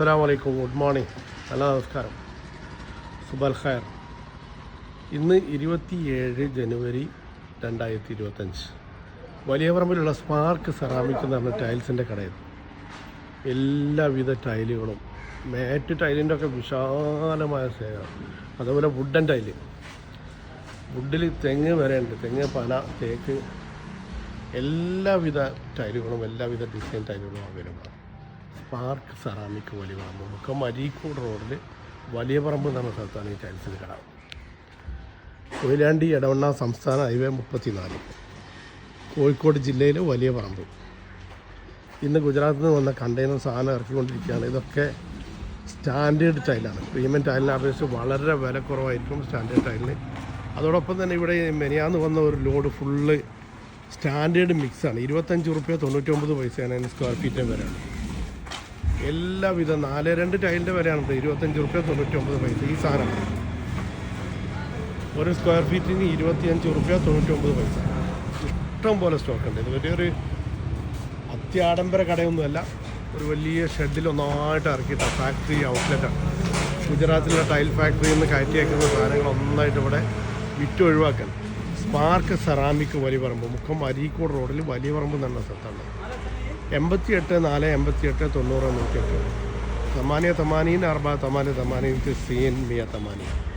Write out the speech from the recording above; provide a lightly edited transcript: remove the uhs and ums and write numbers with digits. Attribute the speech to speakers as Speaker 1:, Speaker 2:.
Speaker 1: അസ്സലാമു അലൈക്കും, good morning, നല്ല നമസ്കാരം, സുബൽ ഖൈർ. ഇന്ന് 27 ജനുവരി 2025. വലിയ പറമ്പിലുള്ള സ്പാർക്ക് സെറാമിക് എന്ന് പറഞ്ഞ ടൈൽസിൻ്റെ കടയിൽ എല്ലാവിധ ടൈലുകളും, മാറ്റ് ടൈലിൻ്റെ ഒക്കെ വിശാലമായ ശേഖരം, അതുപോലെ വുഡൻ ടൈല്, വുഡിൽ തെങ്ങ് വരെ ഉണ്ട്, തെങ്ങ്, പന, തേക്ക്, എല്ലാവിധ ടൈലുകളും എല്ലാവിധ ഡിസൈൻ ടൈലുകളും അവൈലബിളാണ്. സ്പാർക്ക് സെറാമിക് വലിയ പറമ്പ്, മുക്കം അരീക്കോട് റോഡിൽ വലിയ പറമ്പ് എന്ന് പറഞ്ഞ സ്ഥലത്താണ് ഈ ടൈൽസിന് കട. കൊയിലാണ്ടി എടവണ്ണ സംസ്ഥാന ഹൈവേ 34, കോഴിക്കോട് ജില്ലയിൽ വലിയ പറമ്പ്. ഇന്ന് ഗുജറാത്തിൽ നിന്ന് വന്ന കണ്ടെയ്നർ സാധനം ഇറക്കിക്കൊണ്ടിരിക്കുകയാണ്. ഇതൊക്കെ സ്റ്റാൻഡേർഡ് ടൈലാണ്. പ്രീമിയം ടൈലിനെ അപേക്ഷിച്ച് വളരെ വില കുറവായിരിക്കും സ്റ്റാൻഡേർഡ് ടൈലിന്. അതോടൊപ്പം തന്നെ ഇവിടെ മെനിയാന്ന് വന്ന ഒരു ലോഡ് ഫുള്ള് സ്റ്റാൻഡേർഡ് മിക്സാണ്. 25 റുപ്യ 99 പൈസയാണ് അതിന് സ്ക്വയർ ഫീറ്റിൻ്റെ വിലയാണ്. എല്ലാവിധ 4-2 ടൈലിൻ്റെ വിലയാണ് 25 റുപ്യ 99 പൈസ. ഈ സാധനം ഒരു സ്ക്വയർ ഫീറ്റിന് 25 റുപ്യ 99 പൈസ. ഇഷ്ടം പോലെ സ്റ്റോക്ക് ഉണ്ട്. ഇത് വലിയൊരു അത്യാഡംബര കടയൊന്നുമല്ല, ഒരു വലിയ ഷെഡിൽ ഒന്നായിട്ട് ഇറക്കിയിട്ട ഫാക്ടറി ഔട്ട്ലെറ്റാണ്. ഗുജറാത്തിലെ ടൈൽ ഫാക്ടറിയിൽ നിന്ന് കയറ്റി അയക്കുന്ന സാധനങ്ങൾ ഒന്നായിട്ട് ഇവിടെ വിറ്റ് ഒഴിവാക്കാൻ. സ്പാർക്ക് സെറാമിക് വലിയ പറമ്പ്, മുക്കം അരീക്കോട് റോഡിൽ വലിയ പറമ്പ് എന്ന സ്ഥലത്താണ്. 88 4 88 90 108 8 8 4 8 90 90 90 90